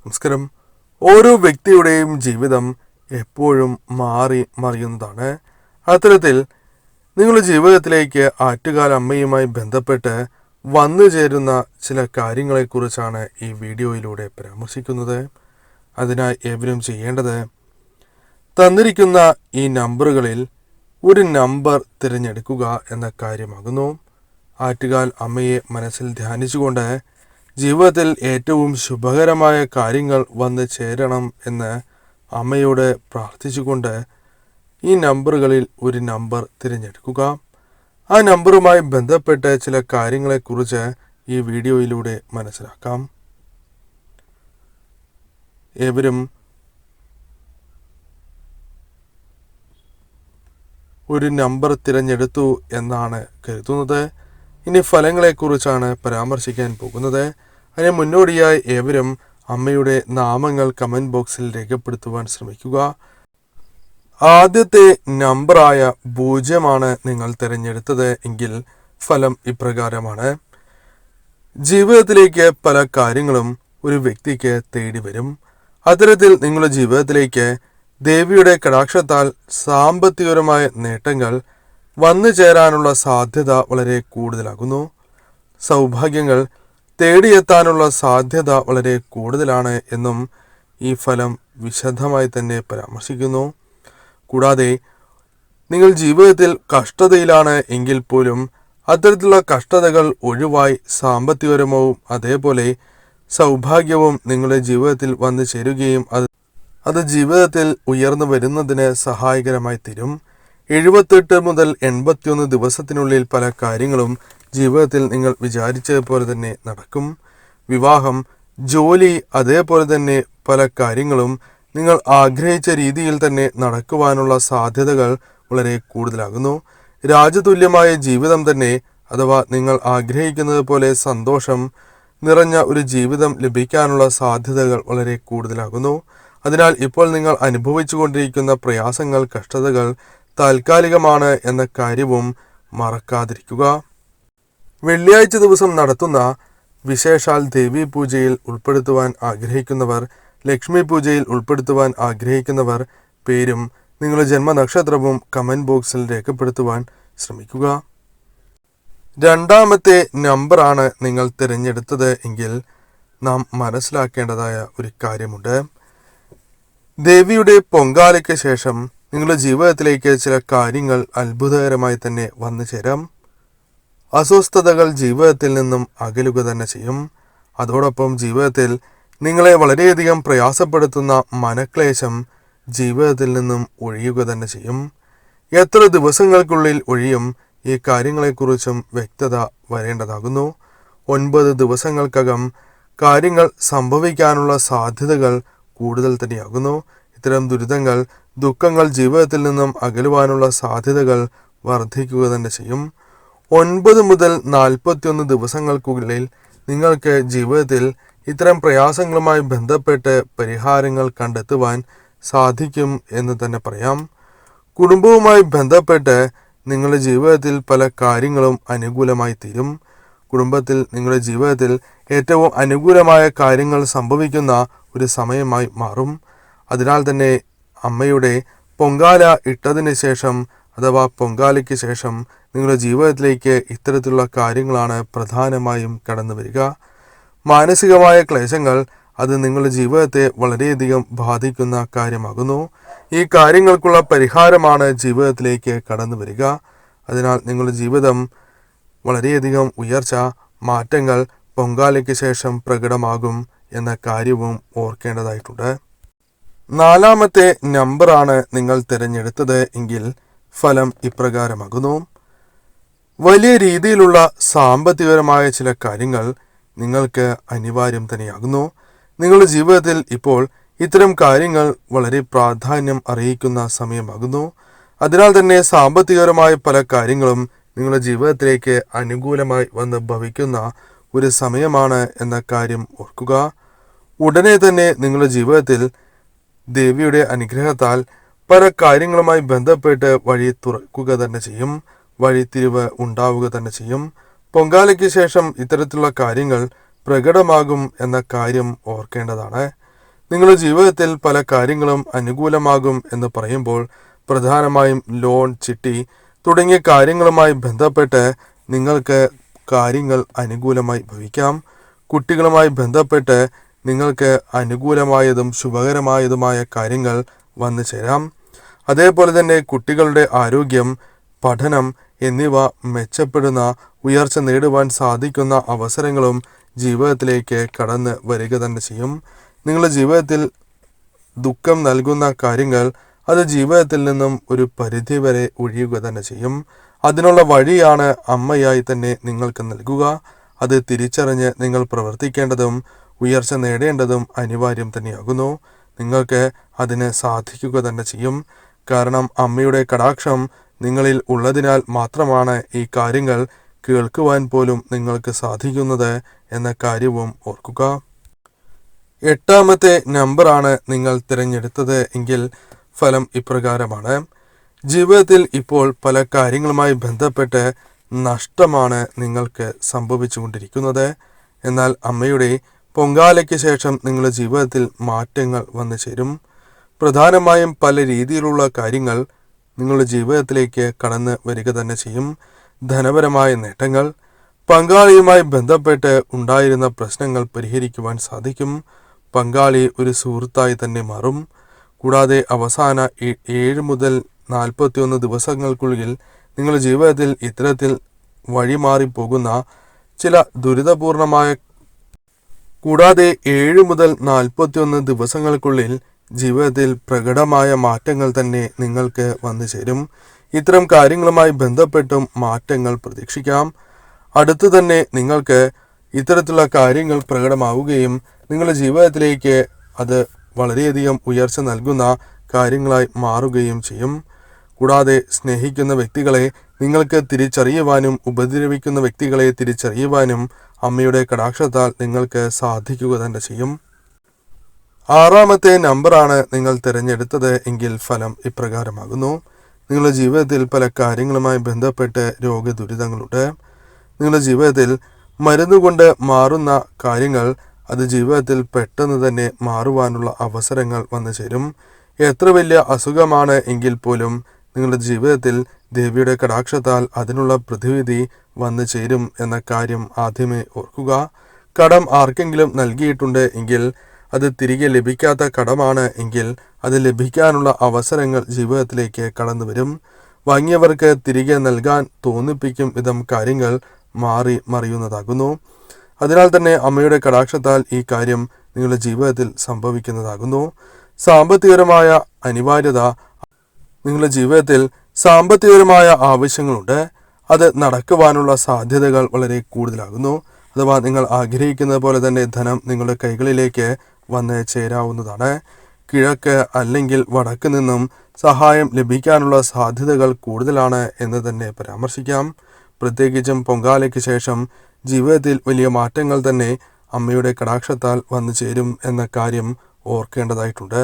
നമസ്കാരം. ഓരോ വ്യക്തിയുടെയും ജീവിതം എപ്പോഴും മാറി മറിയുന്നതാണ്. അത്തരത്തിൽ നിങ്ങളുടെ ജീവിതത്തിലേക്ക് ആറ്റുകാൽ അമ്മയുമായി ബന്ധപ്പെട്ട് വന്നു ചേരുന്ന ചില കാര്യങ്ങളെക്കുറിച്ചാണ് ഈ വീഡിയോയിലൂടെ പരാമർശിക്കുന്നത്. അതിനായി ഏവരും ചെയ്യേണ്ടത് തന്നിരിക്കുന്ന ഈ നമ്പറുകളിൽ ഒരു നമ്പർ തിരഞ്ഞെടുക്കുക എന്ന കാര്യമാകുന്നു. ആറ്റുകാൽ അമ്മയെ മനസ്സിൽ ധ്യാനിച്ചുകൊണ്ട് ജീവിതത്തിൽ ഏറ്റവും ശുഭകരമായ കാര്യങ്ങൾ വന്നു ചേരണം എന്ന് അമ്മയോട് പ്രാർത്ഥിച്ചുകൊണ്ട് ഈ നമ്പറുകളിൽ ഒരു നമ്പർ തിരഞ്ഞെടുക്കുക. ആ നമ്പറുമായി ബന്ധപ്പെട്ട് ചില കാര്യങ്ങളെക്കുറിച്ച് ഈ വീഡിയോയിലൂടെ മനസ്സിലാക്കാം. ഏവരും ഒരു നമ്പർ തിരഞ്ഞെടുത്തു എന്നാണ് കരുതുന്നത്. ഇനി ഫലങ്ങളെക്കുറിച്ചാണ് പരാമർശിക്കാൻ പോകുന്നത്. അതിന് മുന്നോടിയായി ഏവരും അമ്മയുടെ നാമങ്ങൾ കമൻറ്റ് ബോക്സിൽ രേഖപ്പെടുത്തുവാൻ ശ്രമിക്കുക. ആദ്യത്തെ നമ്പറായ 0 നിങ്ങൾ തിരഞ്ഞെടുത്തത് എങ്കിൽ ഫലം ഇപ്രകാരമാണ്. ജീവിതത്തിലേക്ക് പല കാര്യങ്ങളും ഒരു വ്യക്തിക്ക് തേടി വരും. അത്തരത്തിൽ നിങ്ങളുടെ ജീവിതത്തിലേക്ക് ദേവിയുടെ കടാക്ഷത്താൽ സാമ്പത്തികപരമായ നേട്ടങ്ങൾ വന്നു ചേരാനുള്ള സാധ്യത വളരെ കൂടുതലാകുന്നു. സൗഭാഗ്യങ്ങൾ തേടിയെത്താനുള്ള സാധ്യത വളരെ കൂടുതലാണ് എന്നും ഈ ഫലം വിശദമായി തന്നെ പരാമർശിക്കുന്നു. കൂടാതെ നിങ്ങൾ ജീവിതത്തിൽ കഷ്ടതയിലാണ് എങ്കിൽ പോലും അത്തരത്തിലുള്ള കഷ്ടതകൾ ഒഴിവായി സാമ്പത്തികപരവും അതേപോലെ സൗഭാഗ്യവും നിങ്ങളുടെ ജീവിതത്തിൽ വന്നു ചേരുകയും അത് ജീവിതത്തിൽ ഉയർന്നു വരുന്നതിന് സഹായകരമായി തീരും. 78 മുതൽ 81 ദിവസത്തിനുള്ളിൽ പല കാര്യങ്ങളും ജീവിതത്തിൽ നിങ്ങൾ വിചാരിച്ചതുപോലെ തന്നെ നടക്കും. വിവാഹം, ജോലി, അതേപോലെ തന്നെ പല കാര്യങ്ങളും നിങ്ങൾ ആഗ്രഹിച്ച രീതിയിൽ തന്നെ നടക്കുവാനുള്ള സാധ്യതകൾ വളരെ കൂടുതലാകുന്നു. രാജതുല്യമായ ജീവിതം തന്നെ, അഥവാ നിങ്ങൾ ആഗ്രഹിക്കുന്നത് പോലെ സന്തോഷം നിറഞ്ഞ ഒരു ജീവിതം ലഭിക്കാനുള്ള സാധ്യതകൾ വളരെ കൂടുതലാകുന്നു. അതിനാൽ ഇപ്പോൾ നിങ്ങൾ അനുഭവിച്ചുകൊണ്ടിരിക്കുന്ന പ്രയാസങ്ങൾ, കഷ്ടതകൾ താൽക്കാലികമാണ് എന്ന കാര്യവും മറക്കാതിരിക്കുക. വെള്ളിയാഴ്ച ദിവസം നടത്തുന്ന വിശേഷാൽ ദേവി പൂജയിൽ ഉൾപ്പെടുത്തുവാൻ ആഗ്രഹിക്കുന്നവർ, ലക്ഷ്മി പൂജയിൽ ഉൾപ്പെടുത്തുവാൻ ആഗ്രഹിക്കുന്നവർ പേരും നിങ്ങളുടെ ജന്മനക്ഷത്രവും കമൻറ്റ് ബോക്സിൽ രേഖപ്പെടുത്തുവാൻ ശ്രമിക്കുക. രണ്ടാമത്തെ നമ്പറാണ് നിങ്ങൾ തിരഞ്ഞെടുത്തത് എങ്കിൽ നാം മനസ്സിലാക്കേണ്ടതായ ഒരു കാര്യമുണ്ട്. ദേവിയുടെ പൊങ്കാലയ്ക്ക് ശേഷം നിങ്ങളുടെ ജീവിതത്തിലേക്ക് ചില കാര്യങ്ങൾ അത്ഭുതകരമായി തന്നെ വന്നു ചേരാം. അസ്വസ്ഥതകൾ ജീവിതത്തിൽ നിന്നും അകലുക തന്നെ ചെയ്യും. അതോടൊപ്പം ജീവിതത്തിൽ നിങ്ങളെ വളരെയധികം പ്രയാസപ്പെടുത്തുന്ന മനക്ലേശം ജീവിതത്തിൽ നിന്നും ഒഴിയുക തന്നെ ചെയ്യും. എത്ര ദിവസങ്ങൾക്കുള്ളിൽ ഒഴിയും ഈ കാര്യങ്ങളെക്കുറിച്ചും വ്യക്തത വരേണ്ടതാകുന്നു. 9 ദിവസങ്ങൾക്കകം കാര്യങ്ങൾ സംഭവിക്കാനുള്ള സാധ്യതകൾ കൂടുതൽ തന്നെയാകുന്നു. ഇത്തരം ദുരിതങ്ങൾ, ദുഃഖങ്ങൾ ജീവിതത്തിൽ നിന്നും അകലുവാനുള്ള സാധ്യതകൾ വർദ്ധിക്കുക തന്നെ ചെയ്യും. 9 മുതൽ 41 ദിവസങ്ങൾക്കുള്ളിൽ നിങ്ങൾക്ക് ജീവിതത്തിൽ ഇത്തരം പ്രയാസങ്ങളുമായി ബന്ധപ്പെട്ട് പരിഹാരങ്ങൾ കണ്ടെത്തുവാൻ സാധിക്കും എന്ന് തന്നെ പറയാം. കുടുംബവുമായി ബന്ധപ്പെട്ട് നിങ്ങളുടെ ജീവിതത്തിൽ പല കാര്യങ്ങളും അനുകൂലമായി തീരും. കുടുംബത്തിൽ നിങ്ങളുടെ ജീവിതത്തിൽ ഏറ്റവും അനുകൂലമായ കാര്യങ്ങൾ സംഭവിക്കുന്ന ഒരു സമയമായി മാറും. അതിനാൽ തന്നെ അമ്മയുടെ പൊങ്കാല ഇട്ടതിന് ശേഷം, അഥവാ പൊങ്കാലയ്ക്ക് ശേഷം നിങ്ങളുടെ ജീവിതത്തിലേക്ക് ഇത്തരത്തിലുള്ള കാര്യങ്ങളാണ് പ്രധാനമായും കടന്നു വരിക. മാനസികമായ ക്ലേശങ്ങൾ അത് നിങ്ങളുടെ ജീവിതത്തെ വളരെയധികം ബാധിക്കുന്ന കാര്യമാകുന്നു. ഈ കാര്യങ്ങൾക്കുള്ള പരിഹാരമാണ് ജീവിതത്തിലേക്ക് കടന്നു വരിക. അതിനാൽ നിങ്ങളുടെ ജീവിതം വളരെയധികം ഉയർച്ച, മാറ്റങ്ങൾ പൊങ്കാലയ്ക്ക് ശേഷം പ്രകടമാകും എന്ന കാര്യവും ഓർക്കേണ്ടതായിട്ടുണ്ട്. നാലാമത്തെ നമ്പറാണ് നിങ്ങൾ തിരഞ്ഞെടുത്തത് എങ്കിൽ ഫലം ഇപ്രകാരമാകുന്നു. വലിയ രീതിയിലുള്ള സാമ്പത്തികപരമായ ചില കാര്യങ്ങൾ നിങ്ങൾക്ക് അനിവാര്യം തന്നെയാകുന്നു. നിങ്ങളുടെ ജീവിതത്തിൽ ഇപ്പോൾ ഇത്തരം കാര്യങ്ങൾ വളരെ പ്രാധാന്യം അറിയിക്കുന്ന സമയമാകുന്നു. അതിനാൽ തന്നെ സാമ്പത്തികപരമായ പല കാര്യങ്ങളും നിങ്ങളുടെ ജീവിതത്തിലേക്ക് അനുകൂലമായി വന്ന് ഭവിക്കുന്ന ഒരു സമയമാണ് എന്ന കാര്യം ഓർക്കുക. ഉടനെ തന്നെ നിങ്ങളുടെ ജീവിതത്തിൽ ദേവിയുടെ അനുഗ്രഹത്താൽ പല കാര്യങ്ങളുമായി ബന്ധപ്പെട്ട് വഴി തുറക്കുക തന്നെ ചെയ്യും. വഴിത്തിരിവ് ഉണ്ടാവുക തന്നെ ചെയ്യും. പൊങ്കാലയ്ക്ക് ശേഷം ഇത്തരത്തിലുള്ള കാര്യങ്ങൾ പ്രകടമാകും എന്ന കാര്യം ഓർക്കേണ്ടതാണ്. നിങ്ങളുടെ ജീവിതത്തിൽ പല കാര്യങ്ങളും അനുകൂലമാകും എന്ന് പറയുമ്പോൾ പ്രധാനമായും ലോൺ, ചിട്ടി തുടങ്ങിയ കാര്യങ്ങളുമായി ബന്ധപ്പെട്ട് നിങ്ങൾക്ക് കാര്യങ്ങൾ അനുകൂലമായി ഭവിക്കാം. കുട്ടികളുമായി ബന്ധപ്പെട്ട് നിങ്ങൾക്ക് അനുകൂലമായതും ശുഭകരമായതുമായ കാര്യങ്ങൾ വന്നു ചേരാം. അതേപോലെ തന്നെ കുട്ടികളുടെ ആരോഗ്യം, പഠനം എന്നിവ മെച്ചപ്പെടുന്ന, ഉയർച്ച നേടുവാൻ സാധിക്കുന്ന അവസരങ്ങളും ജീവിതത്തിലേക്ക് കടന്ന് വരിക തന്നെ ചെയ്യും. നിങ്ങളുടെ ജീവിതത്തിൽ ദുഃഖം നൽകുന്ന കാര്യങ്ങൾ അത് ജീവിതത്തിൽ നിന്നും ഒരു പരിധിവരെ ഒഴിയുക തന്നെ ചെയ്യും. അതിനുള്ള വഴിയാണ് അമ്മയായി തന്നെ നിങ്ങൾക്ക് നൽകുക. അത് തിരിച്ചറിഞ്ഞ് നിങ്ങൾ പ്രവർത്തിക്കേണ്ടതും ഉയർച്ച നേടേണ്ടതും അനിവാര്യം തന്നെയാകുന്നു. നിങ്ങൾക്ക് അതിന് സാധിക്കുക തന്നെ ചെയ്യും. കാരണം അമ്മയുടെ കടാക്ഷം നിങ്ങളിൽ ഉള്ളതിനാൽ മാത്രമാണ് ഈ കാര്യങ്ങൾ കേൾക്കുവാൻ പോലും നിങ്ങൾക്ക് സാധിക്കുന്നത് എന്ന കാര്യവും ഓർക്കുക. 8ാമത്തെ നമ്പറാണ് നിങ്ങൾ തിരഞ്ഞെടുത്തത് എങ്കിൽ ഫലം ഇപ്രകാരമാണ്. ജീവിതത്തിൽ ഇപ്പോൾ പല കാര്യങ്ങളുമായി ബന്ധപ്പെട്ട് നഷ്ടമാണ് നിങ്ങൾക്ക് സംഭവിച്ചുകൊണ്ടിരിക്കുന്നത്. എന്നാൽ അമ്മയുടെ പൊങ്കാലയ്ക്ക് ശേഷം നിങ്ങളുടെ ജീവിതത്തിൽ മാറ്റങ്ങൾ വന്നു ചേരും. പ്രധാനമായും പല രീതിയിലുള്ള കാര്യങ്ങൾ നിങ്ങളുടെ ജീവിതത്തിലേക്ക് കടന്ന് വരിക തന്നെ ചെയ്യും. ധനപരമായ നേട്ടങ്ങൾ, പങ്കാളിയുമായി ബന്ധപ്പെട്ട് ഉണ്ടായിരുന്ന പ്രശ്നങ്ങൾ പരിഹരിക്കുവാൻ സാധിക്കും. പങ്കാളി ഒരു സുഹൃത്തായി തന്നെ മാറും. കൂടാതെ അവസാന 7 മുതൽ 41 ദിവസങ്ങൾക്കുള്ളിൽ നിങ്ങളുടെ ജീവിതത്തിൽ ഇത്തരത്തിൽ വഴിമാറിപ്പോകുന്ന ചില ദുരിതപൂർണമായ 7 മുതൽ 41 ദിവസങ്ങൾക്കുള്ളിൽ ജീവിതത്തിൽ പ്രകടമായ മാറ്റങ്ങൾ തന്നെ നിങ്ങൾക്ക് വന്നു ചേരും. ഇത്തരം കാര്യങ്ങളുമായി ബന്ധപ്പെട്ടും മാറ്റങ്ങൾ പ്രതീക്ഷിക്കാം. അടുത്തു തന്നെ നിങ്ങൾക്ക് ഇത്തരത്തിലുള്ള കാര്യങ്ങൾ പ്രകടമാവുകയും നിങ്ങളുടെ ജീവിതത്തിലേക്ക് അത് വളരെയധികം ഉയർച്ച നൽകുന്ന കാര്യങ്ങളായി മാറുകയും ചെയ്യും. കൂടാതെ സ്നേഹിക്കുന്ന വ്യക്തികളെ നിങ്ങൾക്ക് തിരിച്ചറിയുവാനും ഉപദ്രവിക്കുന്ന വ്യക്തികളെ തിരിച്ചറിയുവാനും അമ്മയുടെ കടാക്ഷത്താൽ നിങ്ങൾക്ക് സാധിക്കുക തന്നെ ചെയ്യും. 6ാമത്തെ നമ്പറാണ് നിങ്ങൾ തിരഞ്ഞെടുത്തത് എങ്കിൽ ഫലം ഇപ്രകാരമാകുന്നു. നിങ്ങളുടെ ജീവിതത്തിൽ പല കാര്യങ്ങളുമായി ബന്ധപ്പെട്ട് രോഗദുരിതങ്ങളുണ്ട്. നിങ്ങളുടെ ജീവിതത്തിൽ മരുന്നുകൊണ്ട് മാറുന്ന കാര്യങ്ങൾ അത് ജീവിതത്തിൽ പെട്ടെന്ന് തന്നെ മാറുവാനുള്ള അവസരങ്ങൾ വന്നു ചേരും. എത്ര വലിയ അസുഖമാണ് എങ്കിൽ പോലും നിങ്ങളുടെ ജീവിതത്തിൽ ദേവിയുടെ കടാക്ഷത്താൽ അതിനുള്ള പ്രതിവിധി വന്നു ചേരും എന്ന കാര്യം ആദ്യമേ ഓർക്കുക. കടം ആർക്കെങ്കിലും നൽകിയിട്ടുണ്ട് എങ്കിൽ അത് തിരികെ ലഭിക്കാത്ത കടമാണ് എങ്കിൽ അത് ലഭിക്കാനുള്ള അവസരങ്ങൾ ജീവിതത്തിലേക്ക് കടന്നു വരും. വാങ്ങിയവർക്ക് തിരികെ നൽകാൻ തോന്നിപ്പിക്കും വിധം കാര്യങ്ങൾ മാറി മറിയുന്നതാകുന്നു. അതിനാൽ തന്നെ അമ്മയുടെ കടാക്ഷത്താൽ ഈ കാര്യം നിങ്ങളുടെ ജീവിതത്തിൽ സംഭവിക്കുന്നതാകുന്നു. സാമ്പത്തികപരമായ അനിവാര്യത, നിങ്ങളുടെ ജീവിതത്തിൽ സാമ്പത്തികപരമായ ആവശ്യങ്ങളുണ്ട്. അത് നടക്കുവാനുള്ള സാധ്യതകൾ വളരെ കൂടുതലാകുന്നു. അഥവാ നിങ്ങൾ ആഗ്രഹിക്കുന്നത് പോലെ തന്നെ ധനം നിങ്ങളുടെ കൈകളിലേക്ക് വന്ന് ചേരാവുന്നതാണ്. കിഴക്ക് അല്ലെങ്കിൽ വടക്ക് നിന്നും സഹായം ലഭിക്കാനുള്ള സാധ്യതകൾ കൂടുതലാണ് എന്ന് തന്നെ പരാമർശിക്കാം. പ്രത്യേകിച്ചും പൊങ്കാലയ്ക്ക് ശേഷം ജീവിതത്തിൽ വലിയ മാറ്റങ്ങൾ തന്നെ അമ്മയുടെ കടാക്ഷത്താൽ വന്നു ചേരും എന്ന കാര്യം ഓർക്കേണ്ടതായിട്ടുണ്ട്.